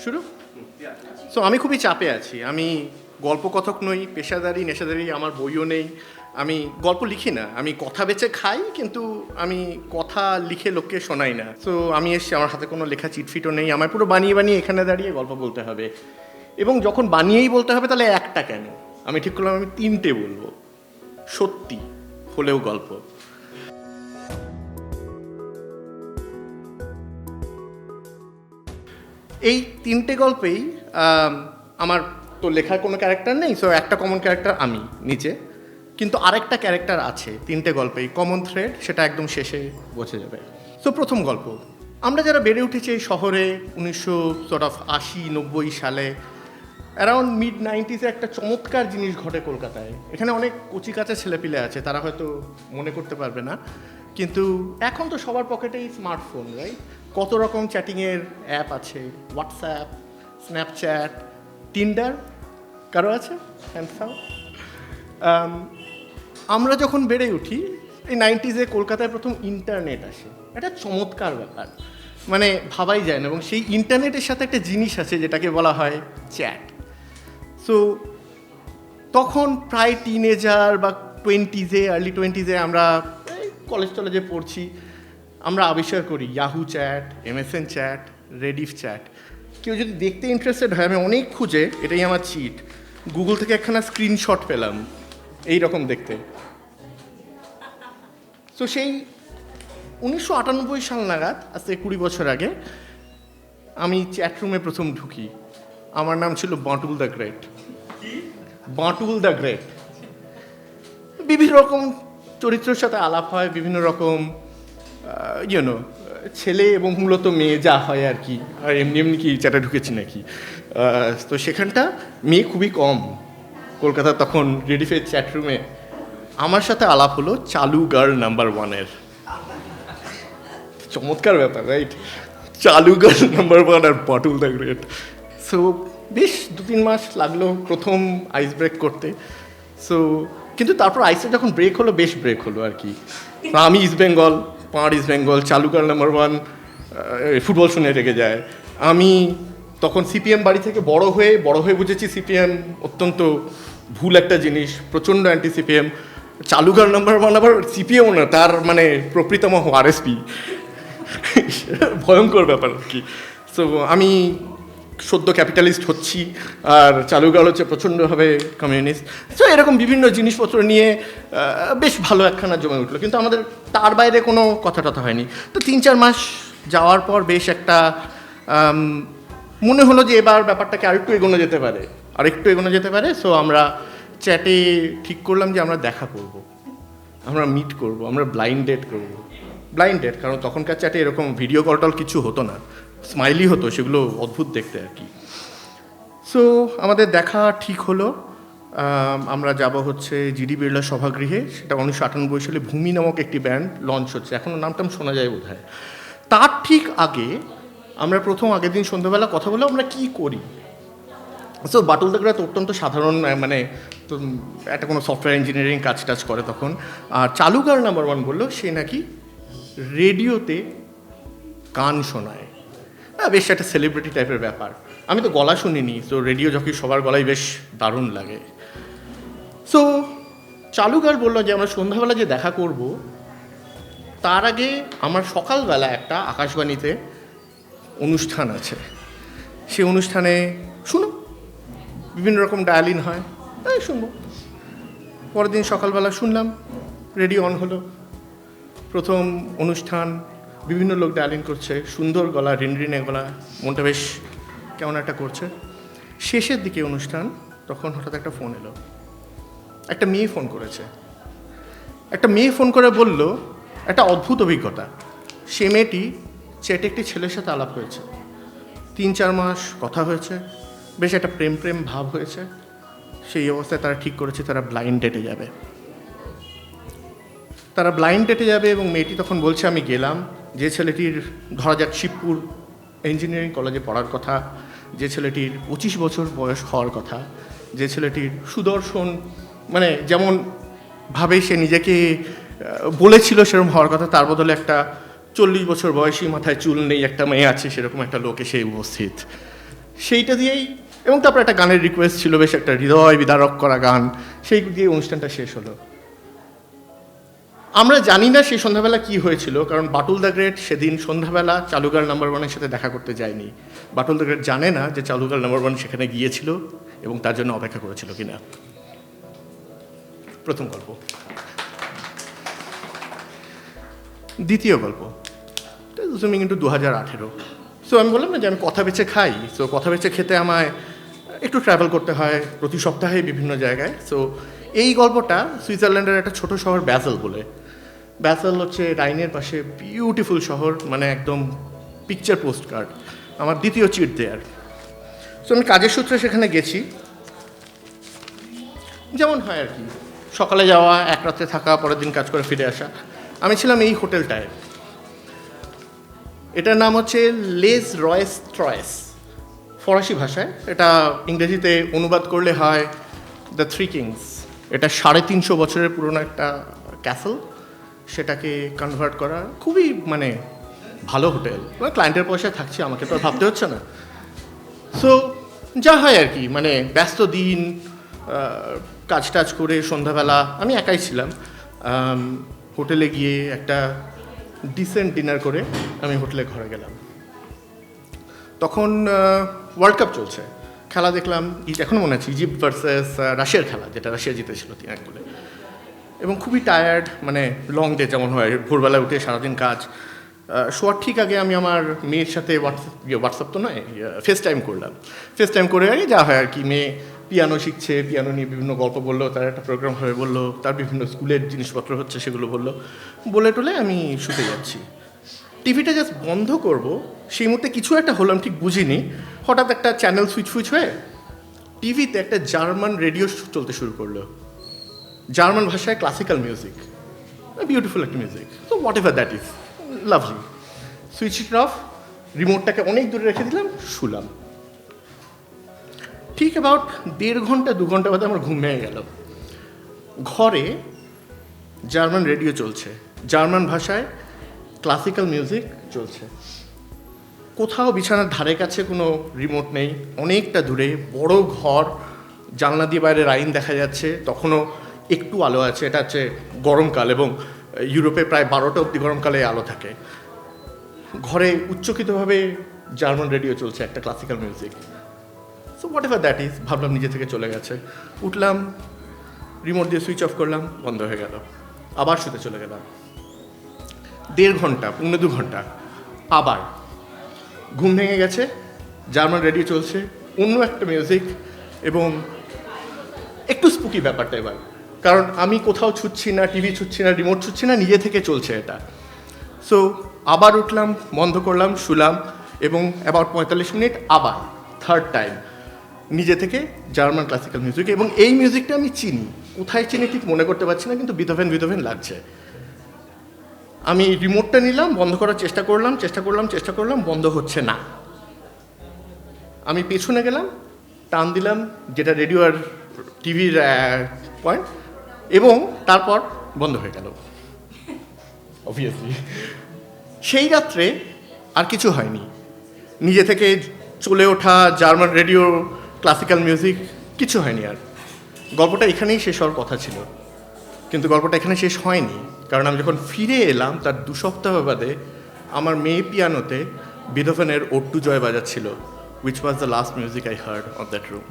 শুরু। সো আমি খুবই চাপে আছি। আমি গল্পকথক নই, পেশাদারি নেশাদারি আমার বইও নেই। আমি গল্প লিখি না, আমি কথা বেচে খাই, কিন্তু আমি কথা লিখে লোককে শোনাই না। সো আমি এসছি, আমার হাতে কোনো লেখা চিটফিটও নেই, আমার পুরো বানিয়ে বানিয়ে এখানে দাঁড়িয়ে গল্প বলতে হবে। এবং যখন বানিয়েই বলতে হবে তাহলে একটা কেন, আমি ঠিক করলাম আমি 3টে বলবো, সত্যি হলেও গল্প। এই 3টে গল্পেই আমার তো লেখার কোনো ক্যারেক্টার নেই, সো একটা কমন ক্যারেক্টার আমি নিচে, কিন্তু আরেকটা ক্যারেক্টার আছে 3টে গল্পেই, কমন থ্রেড, সেটা একদম শেষে বোঝা যাবে। সো প্রথম গল্প, আমরা যারা বেড়ে উঠেছি এই শহরে 1980-90 সালে, অ্যারাউন্ড মিড 90s একটা চমৎকার জিনিস ঘটে কলকাতায়। এখানে অনেক কচিকাঁচা ছেলেপিলে আছে, তারা হয়তো মনে করতে পারবে না, কিন্তু এখন তো সবার পকেটেই স্মার্টফোন, রাইট? কত রকম চ্যাটিংয়ের অ্যাপ আছে, হোয়াটসঅ্যাপ, স্ন্যাপচ্যাট, টিন্ডার, কারো আছে? আমরা যখন বেড়ে উঠি এই 90s কলকাতায় প্রথম ইন্টারনেট আসে, এটা চমৎকার ব্যাপার, মানে ভাবাই যায় না। এবং সেই ইন্টারনেটের সাথে একটা জিনিস আছে যেটাকে বলা হয় চ্যাট। সো তখন প্রায় টিনেজার বা আর্লি টোয়েন্টিজে আমরা কলেজ টলেজে পড়ছি, আমরা আবিষ্কার করি Yahoo chat, MSN chat, Rediff chat. কেউ যদি দেখতে ইন্টারেস্টেড হয়, আমি অনেক খুঁজে, এটাই আমার চিট, গুগল থেকে একখানা স্ক্রিনশট পেলাম এই রকম দেখতে। তো সেই 1998 সাল নাগাদ, আজ থেকে 20 বছর আগে, আমি চ্যাটরুমে প্রথম ঢুকি। আমার নাম ছিল Bantul the great. Bantul the great. বিভিন্ন রকম চরিত্রের সাথে আলাপ হয়, বিভিন্ন রকম ছেলে এবং মূলত মেয়ে যা হয় আর কি, আর এমনি এমনি কি চ্যাটে ঢুকেছি নাকি। তো সেখানটা মেয়ে খুবই কম কলকাতা তখন। রেডিফের চ্যাটরুমে আমার সাথে আলাপ হলো চালু গার্ল নাম্বার 1-এর। চমৎকার ব্যাপার, রাইট? চালু গার্ল নাম্বার 1 আর বাঁটুল দ্য গ্রেট। সো বেশ 2-3 মাস লাগলো প্রথম আইস ব্রেক করতে। সো কিন্তু তারপর আইসে যখন ব্রেক হলো, বেশ ব্রেক হলো আর কি। আমি ইস্ট বেঙ্গল, পাঁড় ইস্ট বেঙ্গল, চালু গার্ল নাম্বার 1 ফুটবল শুনে রেগে যায়। আমি তখন সিপিএম বাড়ি থেকে বড় হয়ে বুঝেছি সিপিএম অত্যন্ত ভুল একটা জিনিস, প্রচণ্ড অ্যান্টি সিপিএম। চালু গার্ল নাম্বার 1 আবার সিপিএমও না, তার মানে প্রকৃতম আরএসপি। ভয়ঙ্কর ব্যাপার আর কি। সো আমি সদ্য ক্যাপিটালিস্ট হচ্ছি, আর চালু গার্ল হচ্ছে প্রচণ্ডভাবে কমিউনিস্ট। সো এরকম বিভিন্ন জিনিসপত্র নিয়ে বেশ ভালো একখানা জমে উঠলো, কিন্তু আমাদের তার বাইরে কোনো কথা টথা হয়নি। তো 3-4 মাস যাওয়ার পর বেশ একটা মনে হলো যে এবার ব্যাপারটাকে আরেকটু এগোনো যেতে পারে। সো আমরা চ্যাটে ঠিক করলাম যে আমরা দেখা করব, আমরা মিট করব, আমরা ব্লাইন্ড ডেট করব। ব্লাইন্ড ডেট, কারণ তখনকার চ্যাটে এরকম ভিডিও কল টল কিছু হতো না, স্মাইলি হতো, সেগুলো অদ্ভুত দেখতে আর কি। সো আমাদের দেখা ঠিক হলো। আমরা যাব হচ্ছে জিডি বিড়লা সভাগৃহে, সেটা 1998 সালে ভূমি নামক একটি ব্যান্ড লঞ্চ হচ্ছে, এখনও নামটাম শোনা যায় বোধ হয়। তার ঠিক আগে আমরা আগের দিন সন্ধ্যাবেলা কথা বলে আমরা কী করি। সো বাটুল দ্য গ্রেট অত্যন্ত সাধারণ, মানে তো একটা কোনো সফটওয়্যার ইঞ্জিনিয়ারিং কাজ টাজ করে তখন। আর চালু গার্ল নাম্বার 1 বললো সে নাকি রেডিওতে গান শোনায়, বেশ একটা সেলিব্রিটি টাইপের ব্যাপার। আমি তো গলা শুনিনি, তো রেডিও জকি সবার গলায় বেশ দারুণ লাগে। সো চালু গার্ল বললো যে আমরা সন্ধ্যাবেলা যে দেখা করব, তার আগে আমার সকালবেলা একটা আকাশবাণীতে অনুষ্ঠান আছে, সে অনুষ্ঠানে শুনো, বিভিন্ন রকম ডায়ালিন হয়, তাই শুনবো। পরের দিন সকালবেলা শুনলাম, রেডিও অন হলো, প্রথম অনুষ্ঠান, বিভিন্ন লোক ডায়ালিন করছে, সুন্দর গলা, রিনরিনে গলা, মনটা বেশ কেমন একটা করছে। শেষের দিকে অনুষ্ঠান, তখন হঠাৎ একটা ফোন এলো, একটা মেয়ে ফোন করেছে। একটা মেয়ে ফোন করে বলল একটা অদ্ভুত অভিজ্ঞতা, সে মেয়েটি চ্যাটে একটি ছেলের সাথে আলাপ হয়েছে, 3-4 মাস কথা হয়েছে, বেশ একটা প্রেম ভাব হয়েছে। সেই অবস্থায় তারা ঠিক করেছে তারা ব্লাইন্ড ডেটে যাবে। এবং মেয়েটি তখন বলছে আমি গেলাম, যে ছেলেটির ধরা যাক শিবপুর ইঞ্জিনিয়ারিং কলেজে পড়ার কথা, যে ছেলেটির 25 বছর বয়স হওয়ার কথা, যে ছেলেটির সুদর্শন, মানে যেমন ভাবে সে নিজেকে বলেছিল সেরকম হওয়ার কথা, তার বদলে একটা 40 বছর বয়সী, মাথায় চুল নেই একটা মেয়ে আছে, সেরকম একটা লোক এসে উপস্থিত। সেইটা দিয়েই, এবং তারপর একটা গানের রিকোয়েস্ট ছিল, বেশ একটা হৃদয় বিদারক করা গান, সেই দিয়ে অনুষ্ঠানটা শেষ হলো। আমরা জানি না সেই সন্ধ্যাবেলা কি হয়েছিল, কারণ বাটুল দ্য গ্রেট সেদিন সন্ধ্যাবেলা চালুগার নাম্বার ওয়ানের সাথে দেখা করতে যায়নি। বাটুল দ্য গ্রেট জানে না যে চালুগার নাম্বার ওয়ান সেখানে গিয়েছিল এবং তার জন্য অপেক্ষা করেছিল কিনা। প্রথম গল্প। দ্বিতীয় গল্প, জুমিং ইন্টু 2018। সো আমি বললাম না যে আমি কথা বেছে খাই, সো কথা বেছে খেতে আমায় একটু ট্রাভেল করতে হয় প্রতি সপ্তাহে বিভিন্ন জায়গায়। সো এই গল্পটা সুইজারল্যান্ডের একটা ছোট শহর ব্যাসেল বলে। ব্যাসেল হচ্ছে রাইনের পাশে, বিউটিফুল শহর, মানে একদম পিকচার পোস্ট কার্ড। আমার দ্বিতীয় চিট দেয়ার। সো আমি কাজের সূত্রে সেখানে গেছি, যেমন হয় আর কি, সকালে যাওয়া, এক রাত্রে থাকা, পরের দিন কাজ করে ফিরে আসা। আমি ছিলাম এই হোটেলটায়, এটার নাম হচ্ছে লেস রয়েস ট্রয়েস, ফরাসি ভাষায়। এটা ইংরেজিতে অনুবাদ করলে হয় দ্য থ্রি কিংস। এটা 350 বছরের পুরনো একটা ক্যাসেল, সেটাকে কনভার্ট করা, খুবই মানে ভালো হোটেল। ক্লায়েন্টের পয়সায় থাকছি, আমাকে তো আর ভাবতে হচ্ছে না। সো যা হয় আর কি, মানে ব্যস্ত দিন, কাজ টাজ করে সন্ধ্যাবেলা আমি একাই ছিলাম, হোটেলে গিয়ে একটা ডিসেন্ট ডিনার করে আমি হোটেলে ঘরে গেলাম। তখন ওয়ার্ল্ড কাপ চলছে, খেলা দেখলাম, এখনও মনে আছে, ইজিপ্ট ভার্সেস রাশিয়ার খেলা, যেটা রাশিয়া জিতেছিল 3-1 গোলে। এবং খুবই টায়ার্ড, মানে লং ডে যেমন হয়, ভোরবেলায় উঠে সারাদিন কাজ। শোয়ার ঠিক আগে আমি আমার মেয়ের সাথে হোয়াটসঅ্যাপ তো নয়, ফেস টাইম করলাম। ফেস টাইম করে আগে যা হয় আর কি, মেয়ে পিয়ানো শিখছে, পিয়ানো নিয়ে বিভিন্ন গল্প বললো, তার একটা প্রোগ্রাম হয়ে বললো, তার বিভিন্ন স্কুলের জিনিসপত্র হচ্ছে সেগুলো বললো, বলে টলে আমি শুতে যাচ্ছি। টিভিটা জাস্ট বন্ধ করব, সেই মুহূর্তে কিছু একটা হলাম ঠিক বুঝিনি, হঠাৎ একটা চ্যানেল সুইচ হয়ে টিভিতে একটা জার্মান রেডিও চলতে শুরু করলো, জার্মান ভাষায় ক্লাসিক্যাল মিউজিক, বিউটিফুল একটা মিউজিক। তো whatever that is, lovely. Switch it off, রিমোটটাকে অনেক দূরে রেখে দিলাম, শুলাম। ঠিক অ্যাবাউট 1.5-2 ঘন্টা বাদে আমার ঘুম ভেঙে গেল। ঘরে জার্মান রেডিও চলছে, জার্মান ভাষায় ক্লাসিক্যাল মিউজিক চলছে। কোথাও বিছানার ধারে কাছে কোনো রিমোট নেই, অনেকটা দূরে, বড় ঘর, জানলা দিয়ে বাইরে রাইন দেখা যাচ্ছে, তখনও একটু আলো আছে। এটা হচ্ছে গরমকাল, এবং ইউরোপে প্রায় 12টা অবধি গরমকালে আলো থাকে। ঘরে উচ্চকিতভাবে জার্মান রেডিও চলছে, একটা classical music. So what ever that is, ভাবলাম নিজে থেকে চলে গেছে। উঠলাম, রিমোট দিয়ে সুইচ অফ করলাম, বন্ধ হয়ে গেল। আবার শুতে চলে গেলাম। 1.5 ঘন্টা, 1.5-2 ঘন্টা, আবার ঘুম ভেঙে গেছে, জার্মান রেডিও চলছে, অন্য একটা মিউজিক, এবং একটু স্পুকি ব্যাপারটা এবার, কারণ আমি কোথাও ছুটছি না, টিভি ছুটছি না, রিমোট ছুটছি না, নিজে থেকে চলছে এটা। সো আবার উঠলাম, বন্ধ করলাম, শুলাম, এবং অ্যাবাউট 45 মিনিট আবার থার্ড টাইম নিজে থেকে জার্মান ক্লাসিক্যাল মিউজিক। এবং এই মিউজিকটা আমি চিনি, কোথায় চিনি ঠিক মনে করতে পারছি না, কিন্তু বিথোভেন লাগছে। আমি রিমোটটা নিলাম, বন্ধ করার চেষ্টা করলাম, বন্ধ হচ্ছে না। আমি পেছনে গেলাম, টান দিলাম, যেটা রেডিও আর টিভির পয়েন্ট, এবং তারপর বন্ধ হয়ে গেল অবভিয়াসলি। সেই রাত্রে আর কিছু হয়নি, নিজে থেকে চলে ওঠা জার্মান রেডিও, ক্লাসিক্যাল মিউজিক, কিছু হয়নি আর। গল্পটা এখানেই শেষ হওয়ার কথা ছিল, কিন্তু গল্পটা এখানে শেষ হয়নি, কারণ আমি যখন ফিরে এলাম তার 2 সপ্তাহ বাদে আমার মেয়ে পিয়ানোতে বিথোভেনের ওড টু জয় বাজাচ্ছিল, which was the last music I heard of that room.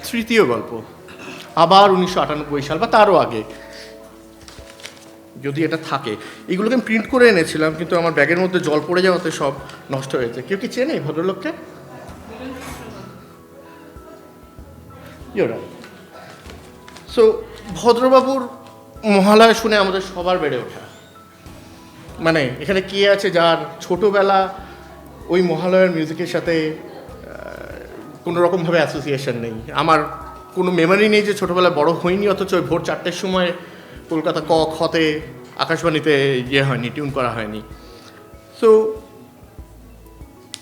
তৃতীয় গল্প, আবার 1998 সাল বা তারও আগে, যদি এটা থাকে। এগুলোকে আমি প্রিন্ট করে এনেছিলাম, কিন্তু আমার ব্যাগের মধ্যে জল পড়ে যাওয়াতে সব নষ্ট হয়েছে। কেউ কি চেনে এই ভদ্রলোককে? সো ভদ্রবাবুর মহালয়া শুনে আমাদের সবার বেড়ে ওঠা, মানে এখানে কে আছে যার ছোটোবেলা ওই মহালয়ার মিউজিকের সাথে কোনো রকমভাবে অ্যাসোসিয়েশন নেই। আমার কোনো মেমোরি নেই যে ছোটোবেলায় বড় হয়নি, অথচ ওই ভোর 4টের সময় কলকাতা খতে আকাশবাণীতে হয়নি, টিউন করা হয়নি। সো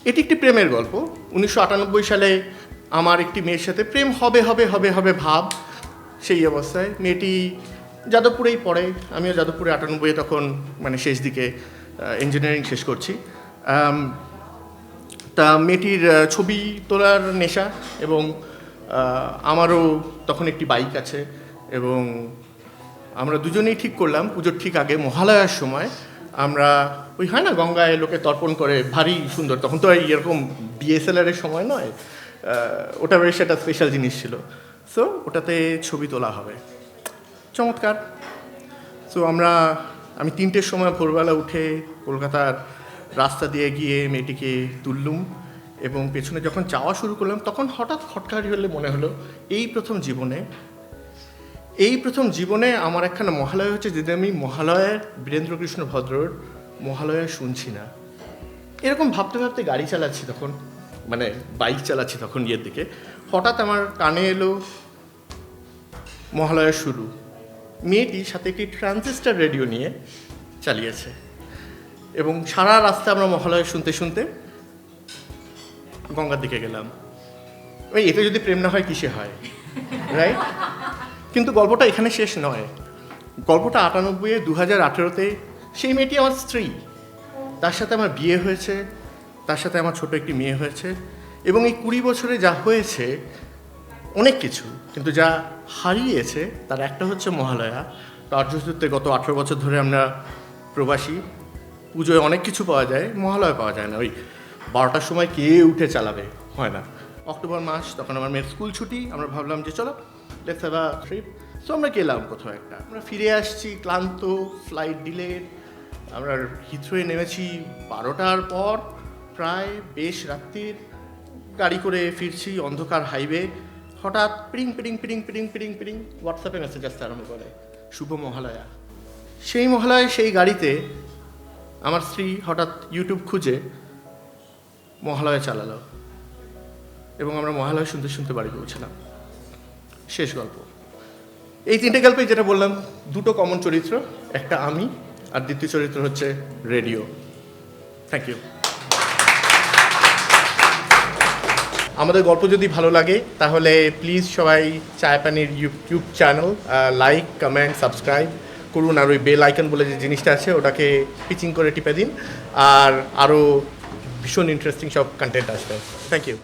এটি একটি প্রেমের গল্প। 1998 সালে আমার একটি মেয়ের সাথে প্রেম হবে হবে হবে হবে ভাব, সেই অবস্থায় মেয়েটি যাদবপুরেই পড়ে, আমিও যাদবপুরে 98 তখন মানে শেষ দিকে ইঞ্জিনিয়ারিং শেষ করছি। তা মেয়েটির ছবি তোলার নেশা, এবং আমারও তখন একটি বাইক আছে, এবং আমরা দুজনেই ঠিক করলাম পুজোর ঠিক আগে মহালয়ার সময় আমরা ওই হয় না গঙ্গায় লোকে তর্পণ করে, ভারী সুন্দর, তখন তো আর এরকম ডিএসএলআরের সময় নয়, ওটা বেশ একটা স্পেশাল জিনিস ছিল। সো ওটাতে ছবি তোলা হবে, চমৎকার। সো আমি 3টের সময় ভোরবেলা উঠে কলকাতার রাস্তা দিয়ে গিয়ে মেয়েটিকে তুললুম, এবং পেছনে যখন যাওয়া শুরু করলাম তখন হঠাৎ খটকারি হলে মনে হলো এই প্রথম জীবনে আমার একখানা মহালয়া হচ্ছে, যেদিন আমি মহালয়ার বীরেন্দ্রকৃষ্ণ ভদ্রর মহালয়া শুনছি না। এরকম ভাবতে ভাবতে গাড়ি চালাচ্ছি তখন, মানে বাইক চালাচ্ছি তখন ইয়ের দিকে, হঠাৎ আমার কানে এলো মহালয়া শুরু। মেয়েটি সাথে একটি ট্রানজিস্টার রেডিও নিয়ে চালিয়েছে, এবং সারা রাস্তা আমরা মহালয়া শুনতে শুনতে গঙ্গার দিকে গেলাম। ওই এতে যদি প্রেম না হয় কিসে হয়, রাইট? কিন্তু গল্পটা এখানে শেষ নয়। গল্পটা 98-এ 2018-তে সেই মেয়েটি আমার স্ত্রী, তার সাথে আমার বিয়ে হয়েছে, তার সাথে আমার ছোট একটি মেয়ে হয়েছে, এবং এই 20 বছরে যা হয়েছে অনেক কিছু, কিন্তু যা হারিয়েছে তার একটা হচ্ছে মহালয়া। কার্যসূত্রে গত 18 বছর ধরে আমরা প্রবাসী, পুজোয় অনেক কিছু পাওয়া যায়, মহালয়া পাওয়া যায় না। ওই 12টার সময় কে উঠে চালাবে, হয় না। অক্টোবর মাস, তখন আমার মেয়ের স্কুল ছুটি, আমরা ভাবলাম যে চলো let's have a trip. So আমরা গেলাম কোথাও একটা, আমরা ফিরে আসছি ক্লান্ত, ফ্লাইট ডিলেড, আমরা হিথ্রোয়ে নেমেছি 12টার পর, প্রায় বেশ রাত্রির, গাড়ি করে ফিরছি অন্ধকার হাইওয়ে, হঠাৎ পিড়িং পিড়িং পিড়িং পিড়িং পিড়িং পিড়িং হোয়াটসঅ্যাপে মেসেজ আসতে আরম্ভ করে, শুভ মহালয়া। সেই মহালয়ায় সেই গাড়িতে আমার স্ত্রী হঠাৎ ইউটিউব খুঁজে মহালয়া চালালো, এবং আমরা মহালয়া শুনতে শুনতে বাড়ি পৌঁছলাম। শেষ গল্প। এই 3টে গল্পে যেটা বললাম, 2টো কমন চরিত্র, একটা আমি, আর দ্বিতীয় চরিত্র হচ্ছে রেডিও। Thank you. আমাদের গল্প যদি ভালো লাগে তাহলে প্লিজ সবাই চায় পানির YouTube channel like, comment, subscribe করুন, আর ওই বেল আইকন বলে যে জিনিসটা আছে ওটাকে পিচিং করে টিপে দিন, আর আরও ভীষণ ইন্টারেস্টিং সব কন্টেন্ট আসবে। Thank you.